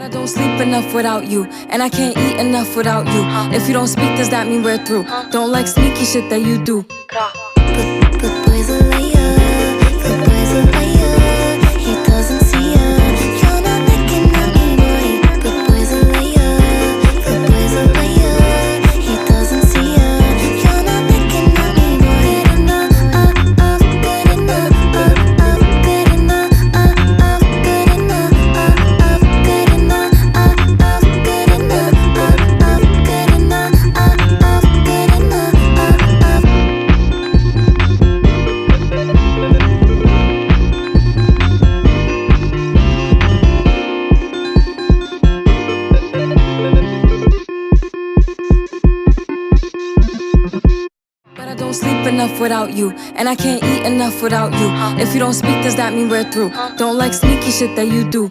I don't sleep enough without you, and I can't eat enough without you. If you don't speak, does that mean we're through? Don't like sneaky shit that you do. Good boy's a liar, good boy's a liar. He doesn't see ya, you're not looking at me, boy. Good boy's a liar, good boy's a liar. He doesn't see ya, you're not looking at me, boy. Good enough, good enough, good enough, good enough, good enough, good enough, good enough, good enough, good enough. But I don't sleep enough without you, and I can't eat enough without you. If you don't speak, does that mean we're through? Don't like sneaky shit that you do.